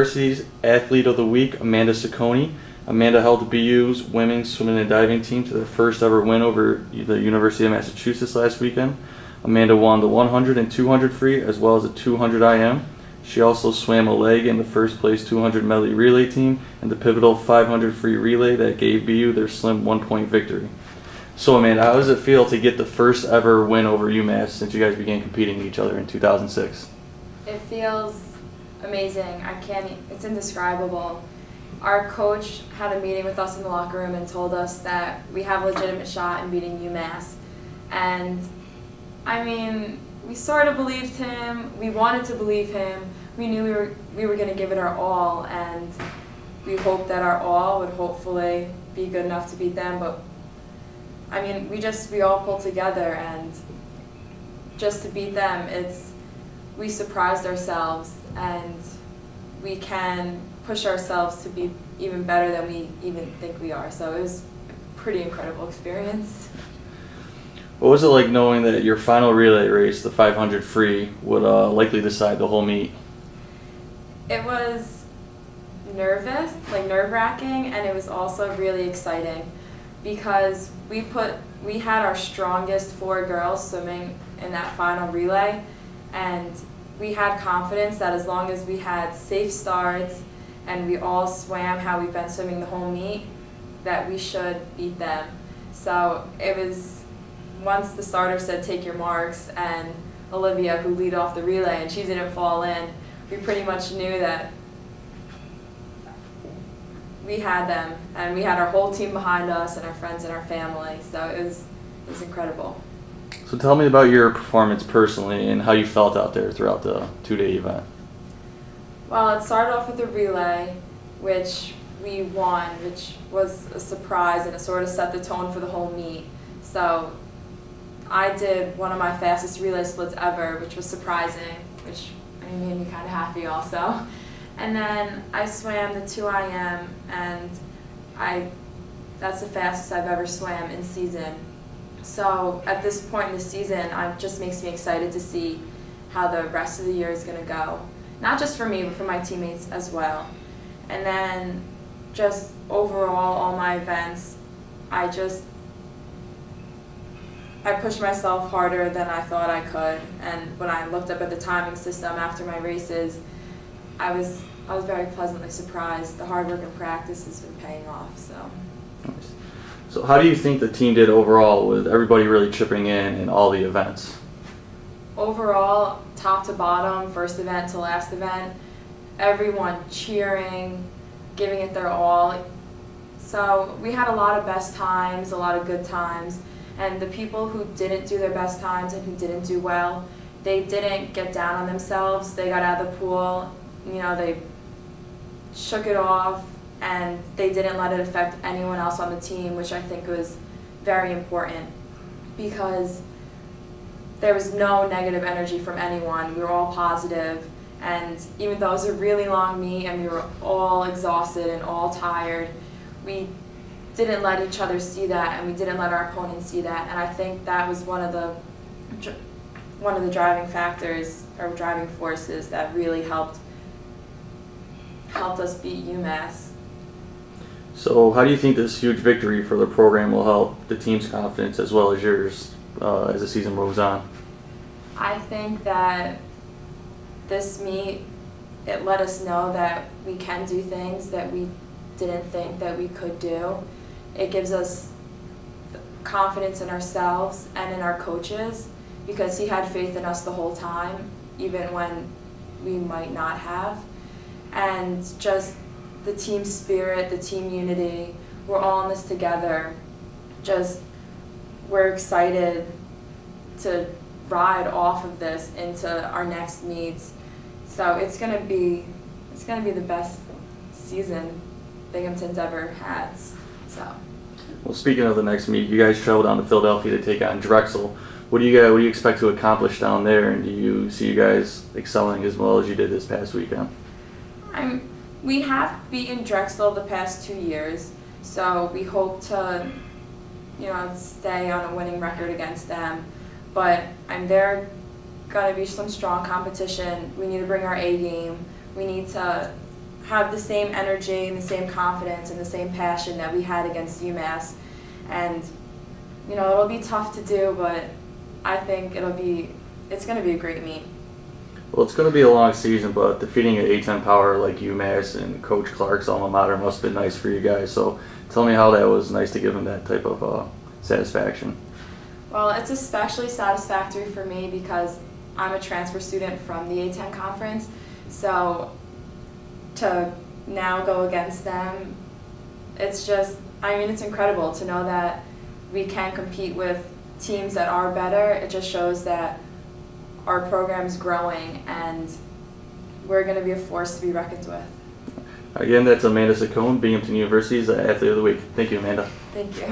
University's Athlete of the Week, Amanda Ciccone. Amanda helped BU's women's swimming and diving team to their first ever win over the University of Massachusetts last weekend. Amanda won the 100 and 200 free as well as the 200 IM. She also swam a leg in the first place 200 medley relay team and the pivotal 500 free relay that gave BU their slim 1-point victory. So Amanda, how does it feel to get the first ever win over UMass since you guys began competing with each other in 2006? It feels amazing. It's indescribable. Our coach had a meeting with us in the locker room and told us that we have a legitimate shot in beating UMass. And I mean, we sort of believed him. We wanted to believe him. We knew we were going to give it our all, and we hoped that our all would hopefully be good enough to beat them. But I mean, we all pulled together, and just to beat them, we surprised ourselves, and we can push ourselves to be even better than we even think we are. So it was a pretty incredible experience. What was it like knowing that your final relay race, the 500 free, would likely decide the whole meet? It was nerve-wracking, and it was also really exciting because we had our strongest 4 girls swimming in that final relay, and we had confidence that as long as we had safe starts and we all swam how we've been swimming the whole meet, that we should beat them. So it was, once the starter said take your marks and Olivia, who lead off the relay, and she didn't fall in, we pretty much knew that we had them, and we had our whole team behind us and our friends and our family. So it was incredible. So tell me about your performance personally and how you felt out there throughout the 2-day event. Well, it started off with the relay, which we won, which was a surprise, and it sort of set the tone for the whole meet. So I did one of my fastest relay splits ever, which was surprising, which made me kind of happy also. And then I swam the 2 IM, and that's the fastest I've ever swam in season. So at this point in the season, it just makes me excited to see how the rest of the year is going to go. Not just for me, but for my teammates as well. And then just overall, all my events, I pushed myself harder than I thought I could. And when I looked up at the timing system after my races, I was very pleasantly surprised. The hard work and practice has been paying off. Nice. So how do you think the team did overall with everybody really chipping in all the events? Overall, top to bottom, first event to last event, everyone cheering, giving it their all. So we had a lot of best times, a lot of good times, and the people who didn't do their best times and who didn't do well, they didn't get down on themselves. They got out of the pool, they shook it off, and they didn't let it affect anyone else on the team, which I think was very important because there was no negative energy from anyone. We were all positive, and even though it was a really long meet and we were all exhausted and all tired, we didn't let each other see that, and we didn't let our opponents see that. And I think that was one of the driving factors or driving forces that really helped us beat UMass. So how do you think this huge victory for the program will help the team's confidence as well as yours as the season moves on? I think that this meet, it let us know that we can do things that we didn't think that we could do. It gives us confidence in ourselves and in our coaches because he had faith in us the whole time, even when we might not have. And just the team spirit, the team unity, we're all in this together. We're excited to ride off of this into our next meets. So it's gonna be the best season Binghamton's ever had. So. Well, speaking of the next meet, you guys travel down to Philadelphia to take on Drexel. What do you expect to accomplish down there, and do you see you guys excelling as well as you did this past weekend? We have beaten Drexel the past 2 years, so we hope to, stay on a winning record against them. But they're going to be some strong competition. We need to bring our A game. We need to have the same energy and the same confidence and the same passion that we had against UMass. And, you know, it'll be tough to do, but I think it's going to be a great meet. Well, it's going to be a long season, but defeating an A10 power like UMass and Coach Clark's alma mater must have been nice for you guys. So tell me how that was nice to give him that type of satisfaction. Well, it's especially satisfactory for me because I'm a transfer student from the A10 conference. So to now go against them, it's incredible to know that we can compete with teams that are better. It just shows that our program's growing and we're going to be a force to be reckoned with. Again, that's Amanda Ciccone, Binghamton University's Athlete of the Week. Thank you, Amanda. Thank you.